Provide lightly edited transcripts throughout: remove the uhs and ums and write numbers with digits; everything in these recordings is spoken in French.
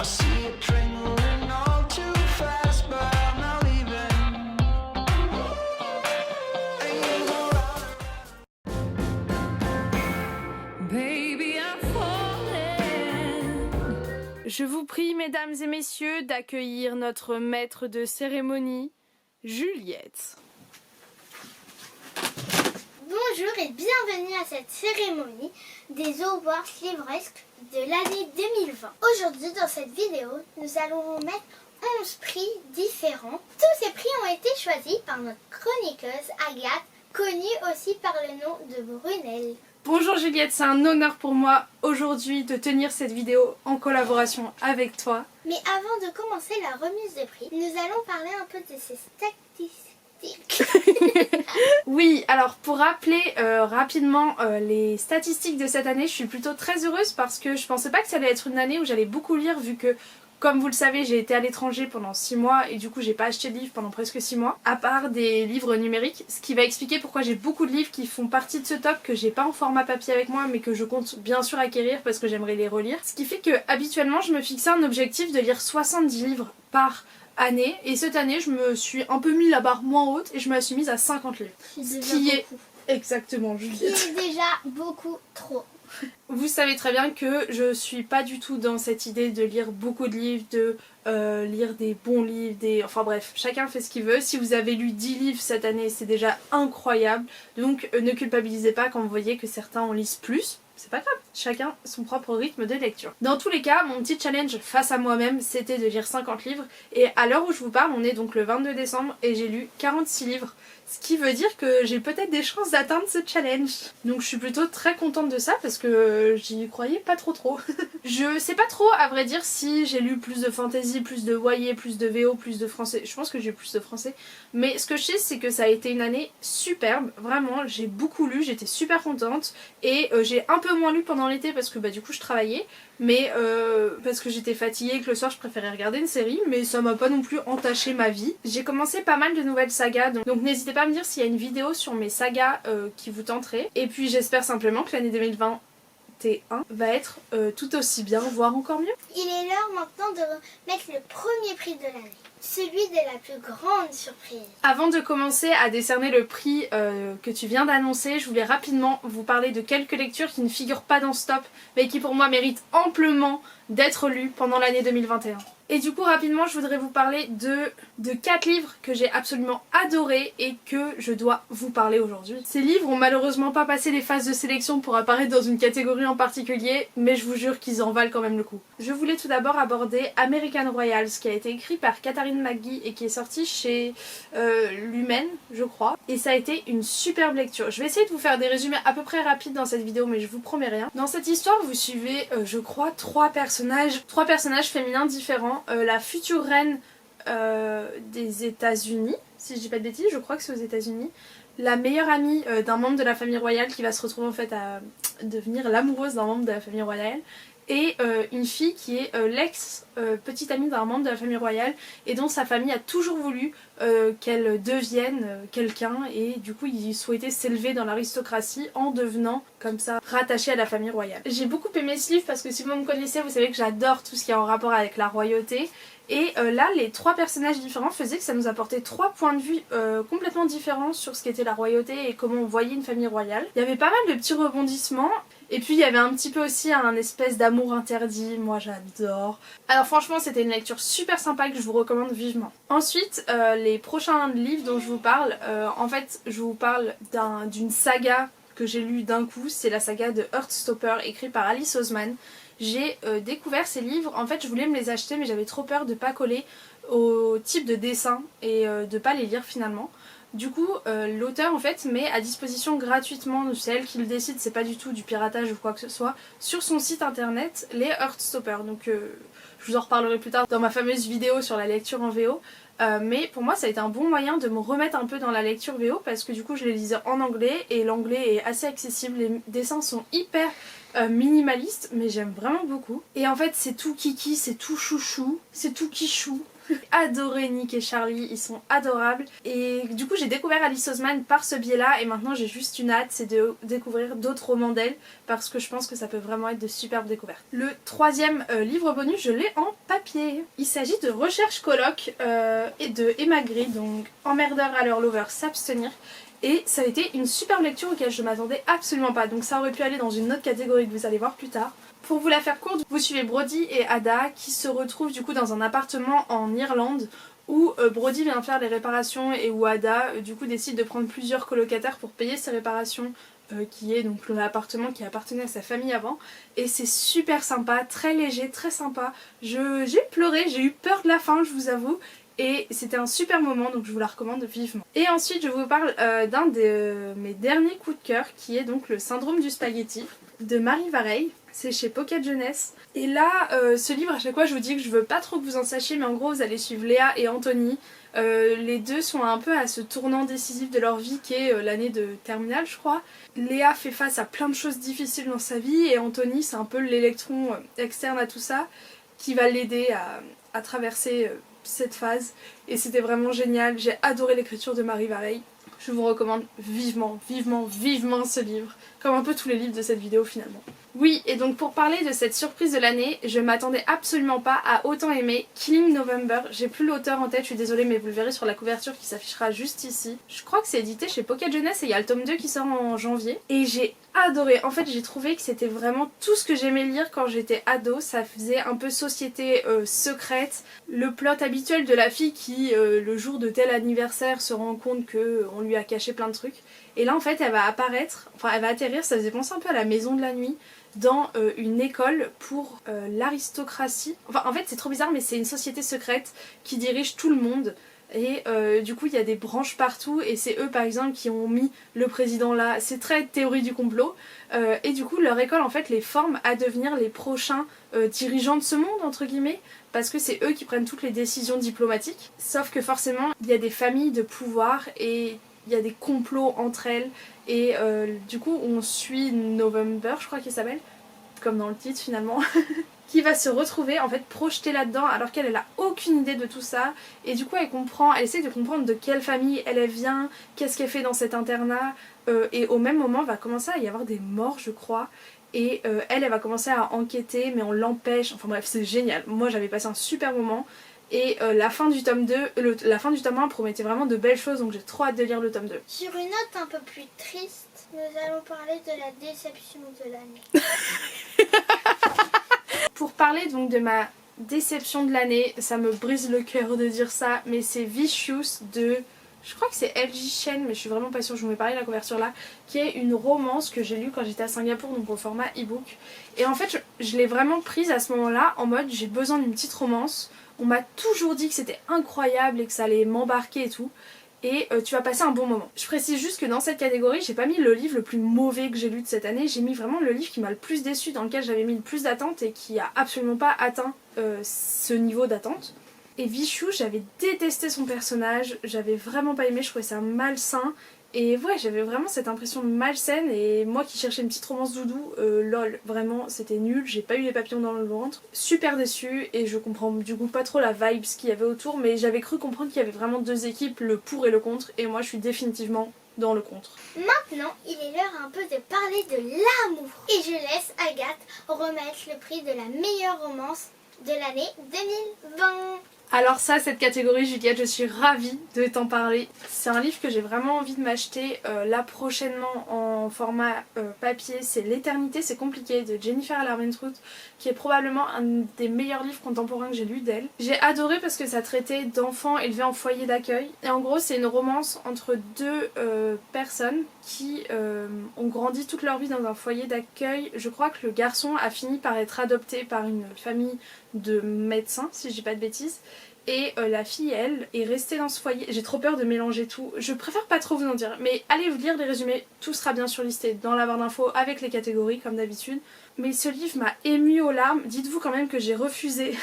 I see it dwindling all too fast, but I'm not leaving. And you go round. Baby, I'm falling. Je vous prie, mesdames et messieurs, d'accueillir notre maître de cérémonie, Juliette. Bonjour et bienvenue à cette cérémonie des Awards livresques de l'année 2020. Aujourd'hui, dans cette vidéo, nous allons vous mettre 11 prix différents. Tous ces prix ont été choisis par notre chroniqueuse Agathe, connue aussi par le nom de Brunel. Bonjour Juliette, c'est un honneur pour moi aujourd'hui de tenir cette vidéo en collaboration avec toi. Mais avant de commencer la remise des prix, nous allons parler un peu de ces statistiques. Oui, alors pour rappeler rapidement les statistiques de cette année, je suis plutôt très heureuse parce que je pensais pas que ça allait être une année où j'allais beaucoup lire vu que, comme vous le savez, j'ai été à l'étranger pendant 6 mois et du coup j'ai pas acheté de livres pendant presque 6 mois, à part des livres numériques, ce qui va expliquer pourquoi j'ai beaucoup de livres qui font partie de ce top que j'ai pas en format papier avec moi mais que je compte bien sûr acquérir parce que j'aimerais les relire. Ce qui fait que habituellement je me fixais un objectif de lire 70 livres par année et cette année je me suis un peu mis la barre moins haute et je me suis mise à 50 livres. C'est Qui déjà est beaucoup. exactement Qui Juliette. est déjà beaucoup trop. Vous savez très bien que je suis pas du tout dans cette idée de lire beaucoup de livres, de lire des bons livres, enfin bref, chacun fait ce qu'il veut. Si vous avez lu 10 livres cette année, c'est déjà incroyable. Donc ne culpabilisez pas quand vous voyez que certains en lisent plus. C'est pas grave, chacun son propre rythme de lecture. Dans tous les cas, mon petit challenge face à moi-même, c'était de lire 50 livres. Et à l'heure où je vous parle, on est donc le 22 décembre et j'ai lu 46 livres. Ce qui veut dire que j'ai peut-être des chances d'atteindre ce challenge. Donc je suis plutôt très contente de ça parce que j'y croyais pas trop. Je sais pas trop à vrai dire si j'ai lu plus de fantasy, plus de YA, plus de VO, plus de français. Je pense que j'ai plus de français. Mais ce que je sais c'est que ça a été une année superbe. Vraiment, j'ai beaucoup lu, j'étais super contente. Et j'ai un peu moins lu pendant l'été parce que bah du coup je travaillais. Mais parce que j'étais fatiguée et que le soir je préférais regarder une série. Mais ça m'a pas non plus entaché ma vie. J'ai commencé pas mal de nouvelles sagas. Donc n'hésitez pas à me dire s'il y a une vidéo sur mes sagas qui vous tenterait. Et puis j'espère simplement que l'année 2021 va être tout aussi bien, voire encore mieux. Il est l'heure maintenant de remettre le premier prix de l'année. Celui de la plus grande surprise. Avant de commencer à décerner le prix que tu viens d'annoncer, je voulais rapidement vous parler de quelques lectures qui ne figurent pas dans ce top, mais qui pour moi méritent amplement d'être lues pendant l'année 2021. Et du coup rapidement je voudrais vous parler de 4 livres que j'ai absolument adorés et que je dois vous parler aujourd'hui. Ces livres ont malheureusement pas passé les phases de sélection pour apparaître dans une catégorie en particulier, mais je vous jure qu'ils en valent quand même le coup. Je voulais tout d'abord aborder American Royals, qui a été écrit par Katharine McGee et qui est sorti chez Lumen, je crois. Et ça a été une superbe lecture. Je vais essayer de vous faire des résumés à peu près rapides dans cette vidéo, mais je vous promets rien. Dans cette histoire, vous suivez, je crois, trois personnages féminins différents. La future reine des États-Unis, si je dis pas de bêtises, je crois que c'est aux États-Unis. La meilleure amie d'un membre de la famille royale qui va se retrouver en fait à devenir l'amoureuse d'un membre de la famille royale. Et une fille qui est l'ex-petite amie d'un membre de la famille royale et dont sa famille a toujours voulu qu'elle devienne quelqu'un et du coup il souhaitait s'élever dans l'aristocratie en devenant comme ça rattaché à la famille royale. J'ai beaucoup aimé ce livre parce que si vous me connaissez, vous savez que j'adore tout ce qui est en rapport avec la royauté. Et là, les 3 personnages différents faisaient que ça nous apportait 3 points de vue complètement différents sur ce qu'était la royauté et comment on voyait une famille royale. Il y avait pas mal de petits rebondissements. Et puis il y avait un petit peu aussi un espèce d'amour interdit, moi j'adore. Alors franchement c'était une lecture super sympa que je vous recommande vivement. Ensuite les prochains livres dont je vous parle, en fait je vous parle d'une saga que j'ai lue d'un coup, c'est la saga de Heartstopper écrite par Alice Oseman. J'ai découvert ces livres, en fait je voulais me les acheter mais j'avais trop peur de pas coller au type de dessin et de pas les lire finalement. Du coup, l'auteur en fait met à disposition gratuitement, c'est elle qui le décide, c'est pas du tout du piratage ou quoi que ce soit, sur son site internet les Heartstopper. Donc je vous en reparlerai plus tard dans ma fameuse vidéo sur la lecture en VO. Mais pour moi ça a été un bon moyen de me remettre un peu dans la lecture VO parce que du coup je les lisais en anglais et l'anglais est assez accessible, les dessins sont hyper minimalistes mais j'aime vraiment beaucoup. Et en fait c'est tout kiki, c'est tout chouchou, c'est tout quichou. Adoré Nick et Charlie, ils sont adorables. Et du coup j'ai découvert Alice Oseman par ce biais-là et maintenant j'ai juste une hâte, c'est de découvrir d'autres romans d'elle parce que je pense que ça peut vraiment être de superbes découvertes. Le troisième livre bonus, je l'ai en papier. Il s'agit de Recherche colloque et de Emma Grey, donc Emmerdeur à leur lover s'abstenir. Et ça a été une superbe lecture auquel je m'attendais absolument pas, donc ça aurait pu aller dans une autre catégorie que vous allez voir plus tard. Pour vous la faire courte, vous suivez Brody et Ada qui se retrouvent du coup dans un appartement en Irlande où Brody vient faire les réparations et où Ada du coup décide de prendre plusieurs colocataires pour payer ses réparations qui est donc l'appartement qui appartenait à sa famille avant. Et c'est super sympa, très léger, très sympa. J'ai pleuré, j'ai eu peur de la fin, je vous avoue. Et c'était un super moment, donc je vous la recommande vivement. Et ensuite je vous parle d'un de mes derniers coups de cœur qui est donc Le syndrome du spaghetti de Marie Vareille. C'est chez Pocket Jeunesse. Et là, ce livre, à chaque fois je vous dis que je veux pas trop que vous en sachiez, mais en gros vous allez suivre Léa et Anthony. Les deux sont un peu à ce tournant décisif de leur vie qui est l'année de terminale je crois. Léa fait face à plein de choses difficiles dans sa vie et Anthony c'est un peu l'électron externe à tout ça qui va l'aider à traverser cette phase. Et c'était vraiment génial, j'ai adoré l'écriture de Marie Vareille. Je vous recommande vivement, vivement, vivement ce livre, comme un peu tous les livres de cette vidéo finalement. Oui, et donc pour parler de cette surprise de l'année, je m'attendais absolument pas à autant aimer Killing November. J'ai plus l'auteur en tête, je suis désolée, mais vous le verrez sur la couverture qui s'affichera juste ici. Je crois que c'est édité chez Pocket Jeunesse et il y a le tome 2 qui sort en janvier. Et j'ai adoré, en fait j'ai trouvé que c'était vraiment tout ce que j'aimais lire quand j'étais ado. Ça faisait un peu société secrète, le plot habituel de la fille qui le jour de tel anniversaire se rend compte qu'on lui a caché plein de trucs. Et là en fait elle va apparaître, enfin elle va atterrir, ça faisait penser un peu à La Maison de la Nuit, dans une école pour l'aristocratie. Enfin en fait c'est trop bizarre mais c'est une société secrète qui dirige tout le monde. Et du coup il y a des branches partout et c'est eux par exemple qui ont mis le président là, c'est très théorie du complot. Et du coup leur école en fait les forme à devenir les prochains dirigeants de ce monde entre guillemets. Parce que c'est eux qui prennent toutes les décisions diplomatiques. Sauf que forcément il y a des familles de pouvoir et il y a des complots entre elles. Et du coup on suit November je crois qu'elle s'appelle, comme dans le titre finalement, qui va se retrouver en fait projetée là-dedans alors qu'elle a aucune idée de tout ça. Et du coup elle essaie de comprendre de quelle famille elle vient, qu'est-ce qu'elle fait dans cet internat. Et au même moment va commencer à y avoir des morts je crois. Et elle va commencer à enquêter mais on l'empêche, enfin bref c'est génial. Moi j'avais passé un super moment. Et la fin du tome 2, la fin du tome 1 promettait vraiment de belles choses, donc j'ai trop hâte de lire le tome 2. Sur une note un peu plus triste, nous allons parler de la déception de l'année. Pour parler donc de ma déception de l'année, ça me brise le cœur de dire ça, mais c'est Vicious de... Je crois que c'est LJ Chen, mais je suis vraiment pas sûre, je vous mets parler de la couverture là, qui est une romance que j'ai lue quand j'étais à Singapour, donc au format e-book. Et en fait, je l'ai vraiment prise à ce moment-là, en mode j'ai besoin d'une petite romance. On m'a toujours dit que c'était incroyable et que ça allait m'embarquer et tout. Et tu vas passer un bon moment. Je précise juste que dans cette catégorie, j'ai pas mis le livre le plus mauvais que j'ai lu de cette année. J'ai mis vraiment le livre qui m'a le plus déçu, dans lequel j'avais mis le plus d'attente et qui a absolument pas atteint ce niveau d'attente. Et Vichou, j'avais détesté son personnage, j'avais vraiment pas aimé, je trouvais ça malsain. Et ouais, j'avais vraiment cette impression malsaine et moi qui cherchais une petite romance doudou, lol, vraiment c'était nul, j'ai pas eu les papillons dans le ventre. Super déçue et je comprends du coup pas trop la vibe qu'il y avait autour, mais j'avais cru comprendre qu'il y avait vraiment deux équipes, le pour et le contre, et moi je suis définitivement dans le contre. Maintenant, il est l'heure un peu de parler de l'amour. Et je laisse Agathe remettre le prix de la meilleure romance de l'année 2020. Alors ça, cette catégorie Juliette, je suis ravie de t'en parler. C'est un livre que j'ai vraiment envie de m'acheter là prochainement en format papier. C'est L'éternité, c'est compliqué de Jennifer Armentrout, qui est probablement un des meilleurs livres contemporains que j'ai lu d'elle. J'ai adoré parce que ça traitait d'enfants élevés en foyer d'accueil. Et en gros, c'est une romance entre deux personnes qui ont grandi toute leur vie dans un foyer d'accueil. Je crois que le garçon a fini par être adopté par une famille de médecins, si je dis pas de bêtises. Et la fille, elle, est restée dans ce foyer. J'ai trop peur de mélanger tout. Je préfère pas trop vous en dire. Mais allez lire les résumés. Tout sera bien sûr listé dans la barre d'infos avec les catégories, comme d'habitude. Mais ce livre m'a émue aux larmes. Dites-vous quand même que j'ai refusé,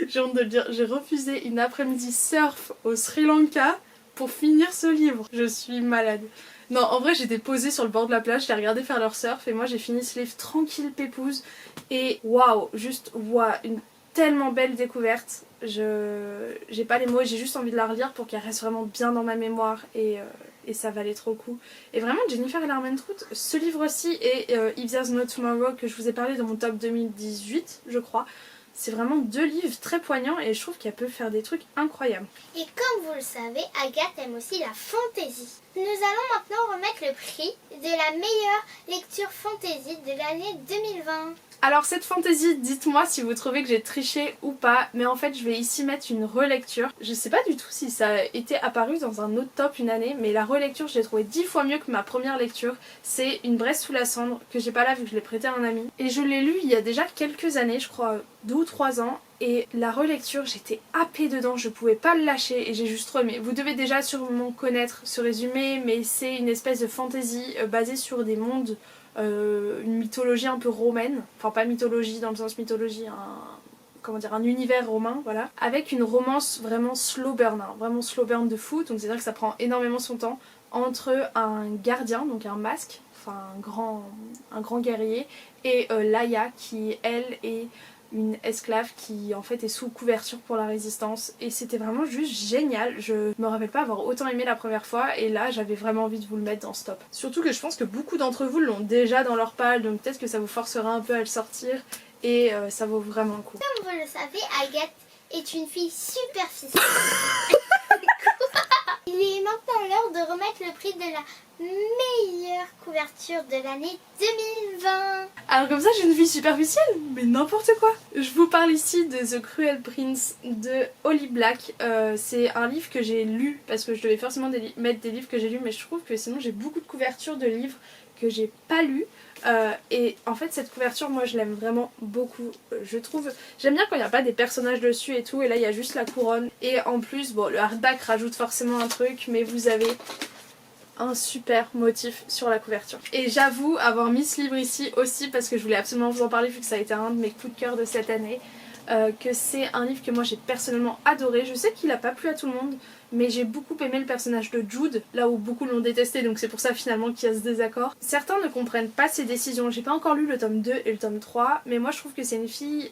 j'ai honte de le dire, j'ai refusé une après-midi surf au Sri Lanka pour finir ce livre. Je suis malade. Non, en vrai, j'étais posée sur le bord de la plage, j'ai regardé faire leur surf et moi j'ai fini ce livre tranquille, pépouze. Et waouh, juste waouh, tellement belle découverte. J'ai pas les mots, j'ai juste envie de la relire pour qu'elle reste vraiment bien dans ma mémoire et ça valait trop le coup. Et vraiment Jennifer et l'Armentrout, ce livre-ci et If There's No Tomorrow que je vous ai parlé dans mon top 2018 je crois, c'est vraiment 2 livres très poignants et je trouve qu'elle peut faire des trucs incroyables. Et comme vous le savez, Agathe aime aussi la fantaisie. Nous allons maintenant remettre le prix de la meilleure lecture fantaisie de l'année 2020. Alors cette fantaisie, dites-moi si vous trouvez que j'ai triché ou pas, mais en fait je vais ici mettre une relecture. Je sais pas du tout si ça a été apparu dans un autre top une année, mais la relecture je l'ai trouvée 10 fois mieux que ma première lecture. C'est Une Braise sous la cendre, que j'ai pas là vu que je l'ai prêté à un ami. Et je l'ai lu il y a déjà quelques années, je crois 2 ou 3 ans. Et la relecture, j'étais happée dedans, je pouvais pas le lâcher et j'ai juste trop aimé. Vous devez déjà sûrement connaître ce résumé, mais c'est une espèce de fantaisie basée sur des mondes, une mythologie un peu romaine, enfin pas mythologie dans le sens mythologie, un univers romain, voilà, avec une romance vraiment slow burn, hein, vraiment slow burn de fou, donc c'est-à-dire que ça prend énormément son temps, entre un gardien, donc un masque, enfin un grand guerrier, et Laïa qui elle est une esclave qui en fait est sous couverture pour la résistance et c'était vraiment juste génial. Je me rappelle pas avoir autant aimé la première fois et là j'avais vraiment envie de vous le mettre dans ce top. Surtout que je pense que beaucoup d'entre vous l'ont déjà dans leur palle, donc peut-être que ça vous forcera un peu à le sortir et ça vaut vraiment le coup. Comme vous le savez, Agathe est une fille superficielle. Il est maintenant l'heure de remettre le prix de la meilleure couverture de l'année 2020. Alors comme ça j'ai une vie superficielle, mais n'importe quoi. Je vous parle ici de The Cruel Prince de Holly Black. C'est un livre que j'ai lu parce que je devais forcément mettre des livres que j'ai lus, mais je trouve que sinon j'ai beaucoup de couvertures de livres que j'ai pas lus. Et en fait cette couverture moi je l'aime vraiment beaucoup, je trouve, j'aime bien quand il n'y a pas des personnages dessus et tout, et là il y a juste la couronne et en plus bon le hardback rajoute forcément un truc, mais vous avez un super motif sur la couverture. Et j'avoue avoir mis ce livre ici aussi parce que je voulais absolument vous en parler vu que ça a été un de mes coups de cœur de cette année, que c'est un livre que moi j'ai personnellement adoré. Je sais qu'il n'a pas plu à tout le monde, mais j'ai beaucoup aimé le personnage de Jude, là où beaucoup l'ont détesté, donc c'est pour ça finalement qu'il y a ce désaccord. Certains ne comprennent pas ses décisions, j'ai pas encore lu le tome 2 et le tome 3, mais moi je trouve que c'est une fille...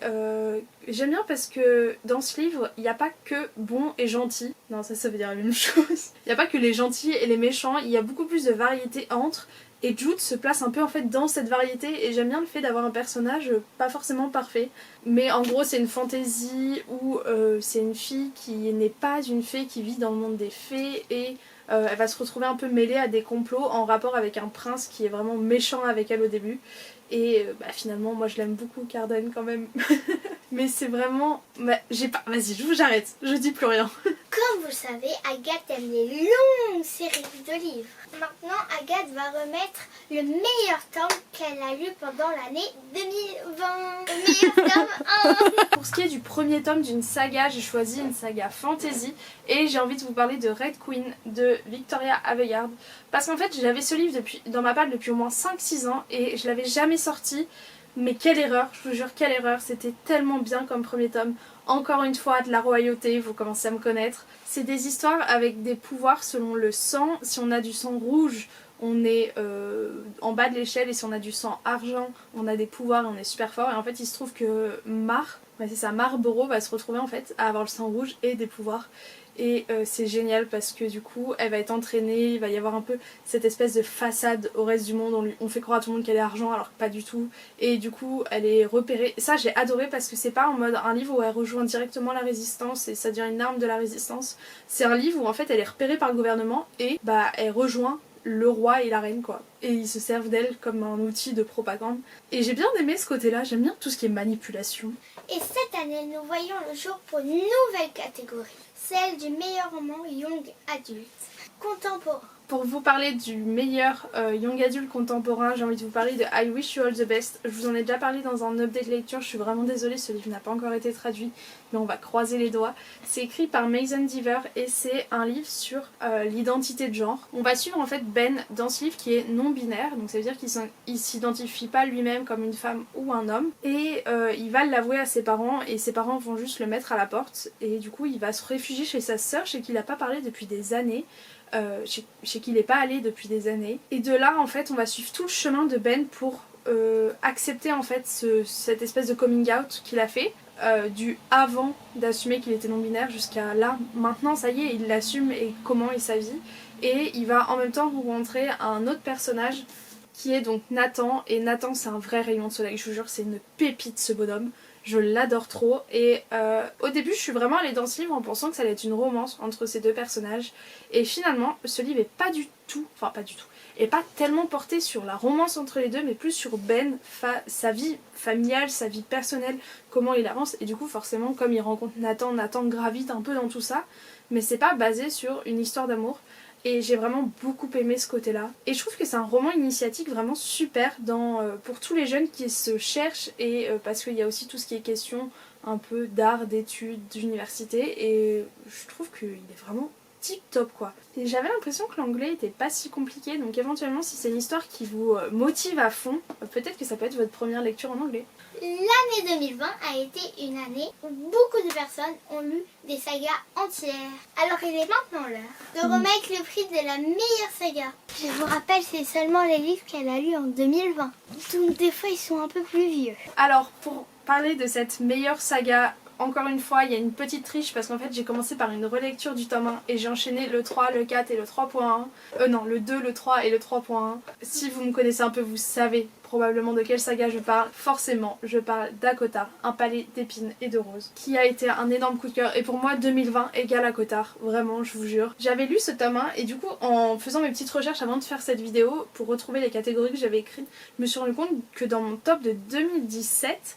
J'aime bien parce que dans ce livre, il n'y a pas que bon et gentil. Non, ça veut dire la même chose. Il n'y a pas que les gentils et les méchants, il y a beaucoup plus de variété entre. Et Jude se place un peu en fait dans cette variété et j'aime bien le fait d'avoir un personnage pas forcément parfait. Mais en gros c'est une fantaisie où c'est une fille qui n'est pas une fée, qui vit dans le monde des fées et elle va se retrouver un peu mêlée à des complots en rapport avec un prince qui est vraiment méchant avec elle au début. Et finalement moi je l'aime beaucoup Carden quand même. Mais c'est vraiment... Vas-y, j'arrête, je dis plus rien. Comme vous le savez, Agathe aime les longues séries de livres. Maintenant, Agathe va remettre le meilleur tome qu'elle a lu pendant l'année 2020. Le meilleur tome 1. Pour ce qui est du premier tome d'une saga, j'ai choisi une saga fantasy et j'ai envie de vous parler de Red Queen de Victoria Aveyard. Parce qu'en fait, j'avais ce livre dans ma palle depuis au moins 5-6 ans et je l'avais jamais sorti. Mais quelle erreur, je vous jure, quelle erreur, c'était tellement bien comme premier tome. Encore une fois, de la royauté, vous commencez à me connaître. C'est des histoires avec des pouvoirs selon le sang. Si on a du sang rouge, on est en bas de l'échelle, et si on a du sang argent, on a des pouvoirs et on est super fort. Et en fait, il se trouve que Marlborough va se retrouver en fait à avoir le sang rouge et des pouvoirs. Et c'est génial parce que du coup elle va être entraînée, il va y avoir un peu cette espèce de façade au reste du monde, on fait croire à tout le monde qu'elle est argent alors que pas du tout, et du coup elle est repérée. Ça j'ai adoré parce que c'est pas en mode un livre où elle rejoint directement la résistance et ça devient une arme de la résistance, c'est un livre où en fait elle est repérée par le gouvernement et elle rejoint le roi et la reine quoi, et ils se servent d'elle comme un outil de propagande. Et j'ai bien aimé ce côté là, j'aime bien tout ce qui est manipulation. Et cette année nous voyons le jour pour une nouvelle catégorie, celle du meilleur roman young adulte contemporain. Pour vous parler du meilleur young adulte contemporain, j'ai envie de vous parler de I Wish You All The Best. Je vous en ai déjà parlé dans un update lecture, je suis vraiment désolée, ce livre n'a pas encore été traduit, mais on va croiser les doigts. C'est écrit par Mason Deaver et c'est un livre sur l'identité de genre. On va suivre en fait Ben dans ce livre qui est non-binaire, donc ça veut dire qu'il s'identifie pas lui-même comme une femme ou un homme, et il va l'avouer à ses parents et ses parents vont juste le mettre à la porte, et du coup il va se réfugier chez sa sœur chez qui il n'a pas parlé depuis des années. Chez qui il n'est pas allé depuis des années. Et de là en fait on va suivre tout le chemin de Ben pour accepté en fait cette espèce de coming out qu'il a fait, du avant d'assumer qu'il était non-binaire jusqu'à là, maintenant ça y est, il l'assume et comment est sa vie. Et il va en même temps rencontrer un autre personnage qui est donc Nathan, et Nathan c'est un vrai rayon de soleil, je vous jure c'est une pépite ce bonhomme. Je l'adore trop et au début je suis vraiment allée dans ce livre en pensant que ça allait être une romance entre ces deux personnages et finalement ce livre est pas du tout, est pas tellement porté sur la romance entre les deux mais plus sur Ben, sa vie familiale, sa vie personnelle, comment il avance et du coup forcément comme il rencontre Nathan, Nathan gravite un peu dans tout ça mais c'est pas basé sur une histoire d'amour. Et j'ai vraiment beaucoup aimé ce côté-là. Et je trouve que c'est un roman initiatique vraiment super pour tous les jeunes qui se cherchent et parce qu'il y a aussi tout ce qui est question un peu d'art, d'études, d'université et je trouve qu'il est vraiment tip top quoi. Et j'avais l'impression que l'anglais était pas si compliqué donc éventuellement si c'est une histoire qui vous motive à fond, peut-être que ça peut être votre première lecture en anglais. L'année 2020 a été une année où beaucoup de personnes ont lu des sagas entières. Alors il est maintenant l'heure de remettre le prix de la meilleure saga. Je vous rappelle, c'est seulement les livres qu'elle a lus en 2020. Donc des fois ils sont un peu plus vieux. Alors pour parler de cette meilleure saga, encore une fois il y a une petite triche parce qu'en fait j'ai commencé par une relecture du tome 1 et j'ai enchaîné le 3, le 4 et le 3.1. Non, le 2, le 3 et le 3.1. Si vous me connaissez un peu vous savez probablement de quelle saga je parle. Forcément je parle d'Acotar, un palais d'épines et de roses, qui a été un énorme coup de cœur et pour moi 2020 égale Acotar, vraiment je vous jure. J'avais lu ce tome 1 et du coup en faisant mes petites recherches avant de faire cette vidéo pour retrouver les catégories que j'avais écrites, je me suis rendu compte que dans mon top de 2017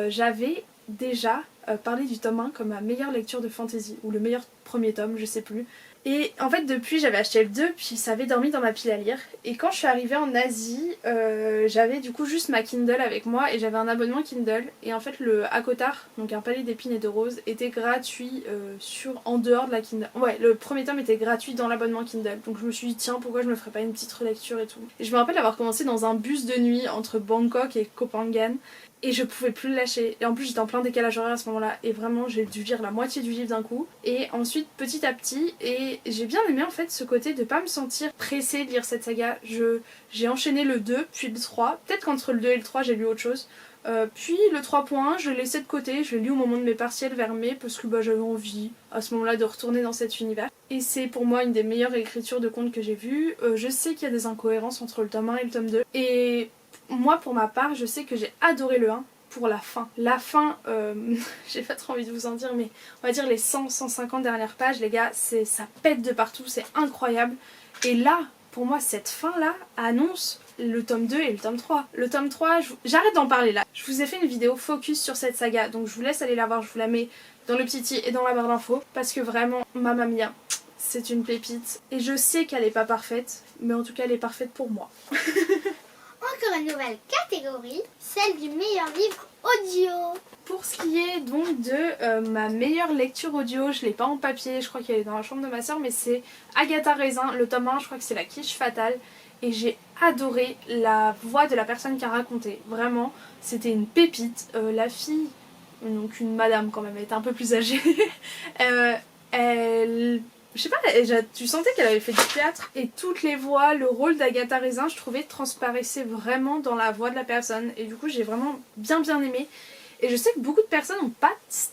j'avais déjà parlé du tome 1 comme ma meilleure lecture de fantasy ou le meilleur premier tome, je sais plus. Et en fait depuis j'avais acheté le 2 puis ça avait dormi dans ma pile à lire et quand je suis arrivée en Asie j'avais du coup juste ma Kindle avec moi et j'avais un abonnement Kindle et en fait le Acotar, donc un palais d'épines et de roses, était gratuit en dehors de la Kindle. Ouais, le premier tome était gratuit dans l'abonnement Kindle donc je me suis dit tiens pourquoi je me ferais pas une petite relecture et tout. Et je me rappelle avoir commencé dans un bus de nuit entre Bangkok et Koh Phangan et je pouvais plus le lâcher et en plus j'étais en plein décalage horaire à ce moment là et vraiment j'ai dû lire la moitié du livre d'un coup et ensuite petit à petit et j'ai bien aimé en fait ce côté de pas me sentir pressée de lire cette saga. J'ai enchaîné le 2 puis le 3, peut-être qu'entre le 2 et le 3 j'ai lu autre chose puis le 3.1 je l'ai laissé de côté, je l'ai lu au moment de mes partiels vers mai parce que j'avais envie à ce moment là de retourner dans cet univers et c'est pour moi une des meilleures écritures de contes que j'ai vues. Je sais qu'il y a des incohérences entre le tome 1 et le tome 2 et moi pour ma part je sais que j'ai adoré le 1 pour la fin. La fin, j'ai pas trop envie de vous en dire mais on va dire les 100-150 dernières pages les gars, ça pète de partout, c'est incroyable et là pour moi cette fin là annonce le tome 2 et le tome 3. Le tome 3, j'arrête d'en parler là. Je vous ai fait une vidéo focus sur cette saga donc je vous laisse aller la voir, je vous la mets dans le petit i et dans la barre d'infos parce que vraiment Mamma Mia, c'est une pépite et je sais qu'elle est pas parfaite mais en tout cas elle est parfaite pour moi. Encore une nouvelle catégorie, celle du meilleur livre audio. Pour ce qui est donc de ma meilleure lecture audio, je l'ai pas en papier, je crois qu'elle est dans la chambre de ma soeur, mais c'est Agatha Raisin, le tome 1, je crois que c'est La Quiche Fatale. Et j'ai adoré la voix de la personne qui a raconté, vraiment, c'était une pépite. La fille, donc une madame quand même, elle était un peu plus âgée, je sais pas, tu sentais qu'elle avait fait du théâtre et toutes les voix, le rôle d'Agatha Raisin, je trouvais transparaissait vraiment dans la voix de la personne et du coup j'ai vraiment bien aimé. Et je sais que beaucoup de personnes n'ont pas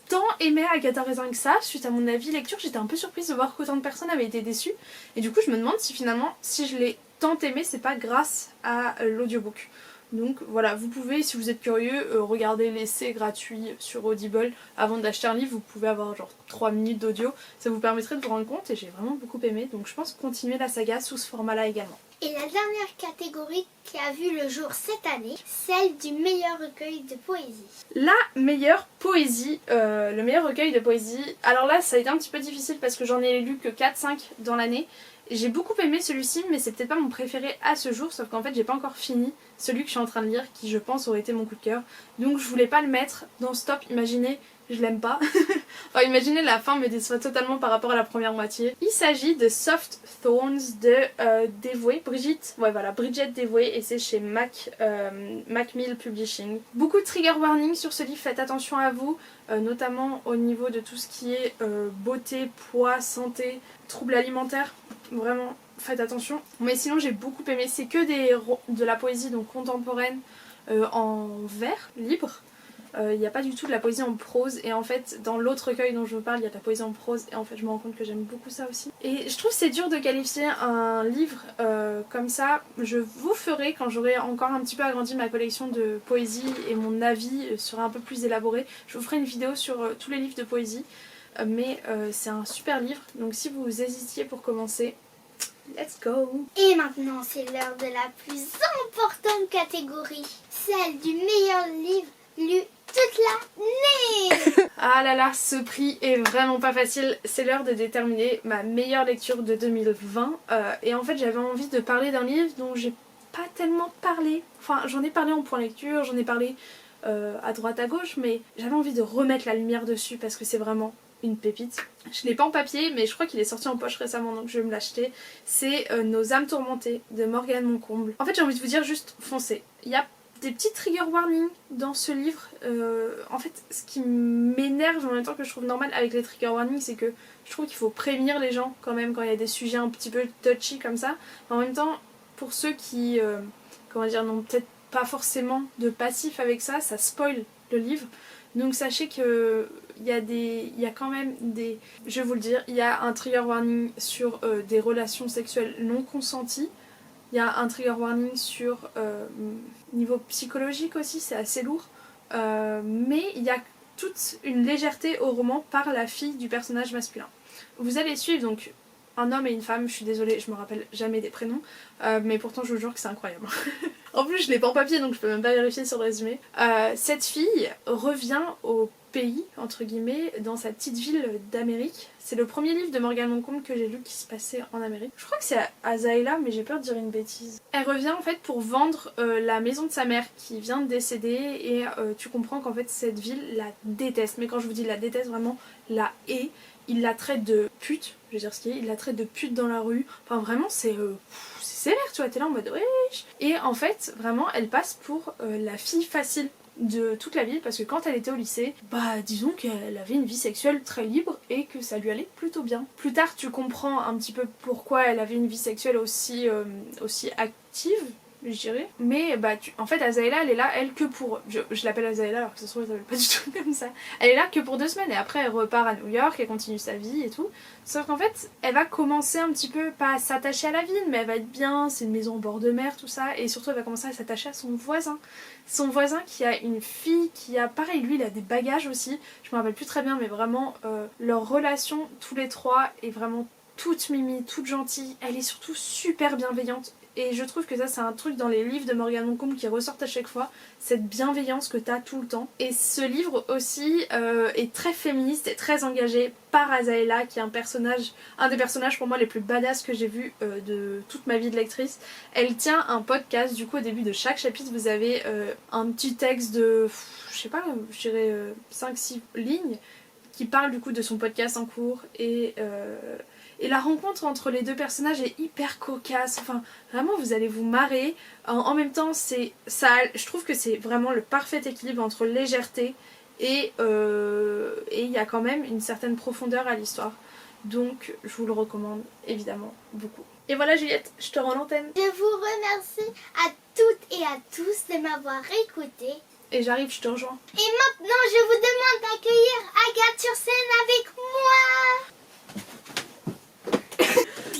tant aimé Agatha Raisin que ça. Suite à mon avis lecture, j'étais un peu surprise de voir qu'autant de personnes avaient été déçues. Et du coup je me demande si finalement, si je l'ai tant aimé, c'est pas grâce à l'audiobook. Donc voilà, vous pouvez, si vous êtes curieux, regarder l'essai gratuit sur Audible. Avant d'acheter un livre, vous pouvez avoir genre 3 minutes d'audio. Ça vous permettrait de vous rendre compte et j'ai vraiment beaucoup aimé. Donc je pense continuer la saga sous ce format-là également. Et la dernière catégorie qui a vu le jour cette année, celle du meilleur recueil de poésie. La meilleure poésie, le meilleur recueil de poésie. Alors là, ça a été un petit peu difficile parce que j'en ai lu que 4-5 dans l'année. J'ai beaucoup aimé celui-ci mais c'est peut-être pas mon préféré à ce jour, sauf qu'en fait j'ai pas encore fini celui que je suis en train de lire qui je pense aurait été mon coup de cœur. Donc je voulais pas le mettre dans ce top, imaginez je l'aime pas. Enfin imaginez la fin me déçoit totalement par rapport à la première moitié. Il s'agit de Soft Thorns de Dévouée, Bridget Dévouée et c'est chez Macmill Publishing. Beaucoup de trigger warning sur ce livre, faites attention à vous, notamment au niveau de tout ce qui est beauté, poids, santé, troubles alimentaires. Vraiment, faites attention. Mais sinon j'ai beaucoup aimé, c'est que de la poésie donc contemporaine. en vers, libre. Il n'y a pas du tout de la poésie en prose, et en fait dans l'autre recueil dont je vous parle il y a de la poésie en prose, et en fait je me rends compte que j'aime beaucoup ça aussi. Et je trouve que c'est dur de qualifier un livre comme ça. Je vous ferai, quand j'aurai encore un petit peu agrandi ma collection de poésie et mon avis sera un peu plus élaboré, je vous ferai une vidéo sur tous les livres de poésie, mais c'est un super livre, donc si vous hésitiez pour commencer, let's go! Et maintenant, c'est l'heure de la plus importante catégorie, celle du meilleur livre lu toute l'année. Ah là là, ce prix est vraiment pas facile. C'est l'heure de déterminer ma meilleure lecture de 2020. Et en fait, j'avais envie de parler d'un livre dont j'ai pas tellement parlé. Enfin, j'en ai parlé en point lecture, j'en ai parlé à droite à gauche, mais j'avais envie de remettre la lumière dessus parce que c'est vraiment une pépite. Je l'ai pas en papier, mais je crois qu'il est sorti en poche récemment, donc je vais me l'acheter. C'est Nos âmes tourmentées de Morgane Moncomble. En fait, j'ai envie de vous dire juste foncez. Il y a des petits trigger warnings dans ce livre. En fait, ce qui m'énerve en même temps que je trouve normal avec les trigger warnings, c'est que je trouve qu'il faut prévenir les gens quand même quand il y a des sujets un petit peu touchy comme ça. En même temps, pour ceux qui comment dire, n'ont peut-être pas forcément de passif avec ça, ça spoil le livre. Donc sachez que il y a quand même des... Je vais vous le dire, il y a un trigger warning sur des relations sexuelles non consenties. Il y a un trigger warning sur niveau psychologique aussi, c'est assez lourd. Mais il y a toute une légèreté au roman par la fille du personnage masculin. Vous allez suivre donc un homme et une femme, je suis désolée, je me rappelle jamais des prénoms, mais pourtant je vous jure que c'est incroyable. En plus je l'ai pas en papier donc je peux même pas vérifier sur le résumé. Cette fille revient au pays, entre guillemets, dans sa petite ville d'Amérique. C'est le premier livre de Morgane Moncomble que j'ai lu qui se passait en Amérique. Je crois que c'est à Zaila, mais j'ai peur de dire une bêtise. Elle revient en fait pour vendre la maison de sa mère qui vient de décéder, et tu comprends qu'en fait cette ville la déteste. Mais quand je vous dis la déteste, vraiment la hait. Il la traite de pute, je vais dire ce qu'il est, il la traite de pute dans la rue. Enfin vraiment c'est sévère, tu vois, t'es là en mode wesh. Et en fait, vraiment, elle passe pour la fille facile de toute la ville, parce que quand elle était au lycée, bah disons qu'elle avait une vie sexuelle très libre et que ça lui allait plutôt bien. Plus tard tu comprends un petit peu pourquoi elle avait une vie sexuelle aussi active, je dirais. Mais bah en fait Azaela elle est là, elle que pour... Je l'appelle Azaela alors que ça se trouve elle s'appelle pas du tout comme ça. Elle est là que pour 2 semaines et après elle repart à New York, elle continue sa vie et tout. Sauf qu'en fait elle va commencer un petit peu, pas à s'attacher à la ville, mais elle va être bien, c'est une maison au bord de mer, tout ça. Et surtout elle va commencer à s'attacher à son voisin. Son voisin qui a une fille qui a... Pareil, lui il a des bagages aussi. Je me rappelle plus très bien mais vraiment leur relation tous les trois est vraiment toute mimi, toute gentille. Elle est surtout super bienveillante. Et je trouve que ça c'est un truc dans les livres de Morgane Moncomble qui ressortent à chaque fois, cette bienveillance que t'as tout le temps. Et ce livre aussi est très féministe et très engagé par Azaela, qui est un des personnages pour moi les plus badass que j'ai vu de toute ma vie de lectrice. Elle tient un podcast, du coup au début de chaque chapitre vous avez un petit texte de, je sais pas, je dirais 5-6 lignes qui parle du coup de son podcast en cours. Et la rencontre entre les deux personnages est hyper cocasse, enfin vraiment vous allez vous marrer. En même temps je trouve que c'est vraiment le parfait équilibre entre légèreté et il y a quand même une certaine profondeur à l'histoire. Donc je vous le recommande évidemment beaucoup. Et voilà Juliette, je te rends l'antenne. Je vous remercie à toutes et à tous de m'avoir écouté. Et j'arrive, je te rejoins. Et maintenant je vous demande d'accueillir Agathe sur scène avec moi.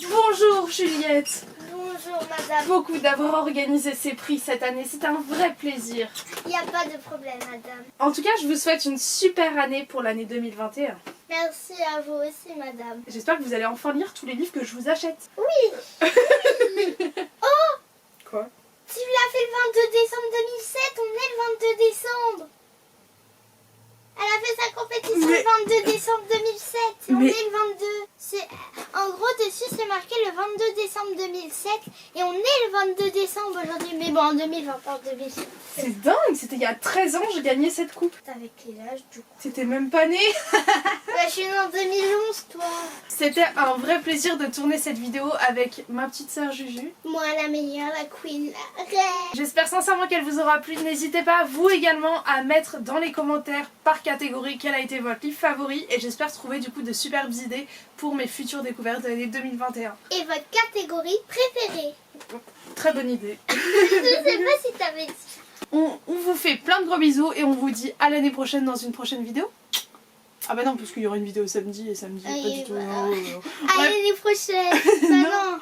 Bonjour Juliette. Bonjour madame. Beaucoup d'avoir organisé ces prix cette année, c'est un vrai plaisir. Il n'y a pas de problème madame. En tout cas, je vous souhaite une super année pour l'année 2021. Merci à vous aussi madame. J'espère que vous allez enfin lire tous les livres que je vous achète. Oui. Oh, Quoi? tu l'as fait le 22 décembre 2007, on est le 22 décembre. Elle a fait sa compétition le 22 décembre 2007 et on est le 22. En gros dessus c'est marqué le 22 décembre 2007 et on est le 22 décembre aujourd'hui. Mais bon en 2020 pas en 2007. C'est dingue, c'était il y a 13 ans j'ai gagné cette coupe. Avec quel âge du coup? T'étais même pas née. Bah, je suis née en 2011 toi. C'était un vrai plaisir de tourner cette vidéo avec ma petite sœur Juju. Moi la meilleure, la queen, la reine. J'espère sincèrement qu'elle vous aura plu. N'hésitez pas vous également à mettre dans les commentaires par catégorie quel a été votre livre favori. Et j'espère trouver du coup de superbes idées pour mes futures découvertes de l'année 2021. Et votre catégorie préférée? Très bonne idée. Je sais pas si t'avais dit. On vous fait plein de gros bisous et on vous dit à l'année prochaine dans une prochaine vidéo. Ah bah non, parce qu'il y aura une vidéo samedi et samedi, pas du tout. À l'année prochaine. Bah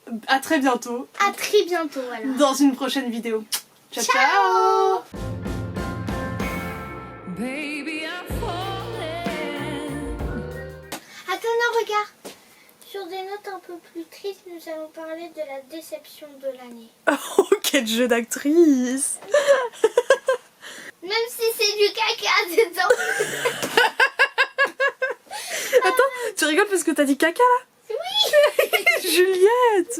non. À très bientôt. À très bientôt, voilà. Dans une prochaine vidéo. Ciao, ciao, Ciao. Baby, I'm falling. Attends, non, regarde. Sur des notes un peu plus tristes, nous allons parler de la déception de l'année. Oh, quel jeu d'actrice. Même si c'est du caca dedans. Attends, tu rigoles parce que t'as dit caca là? Oui. Juliette.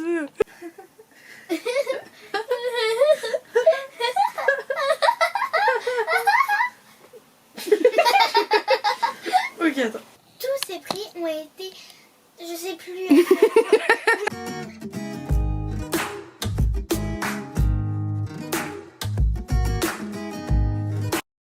Ok, attends. Tous ces prix ont été, je sais plus.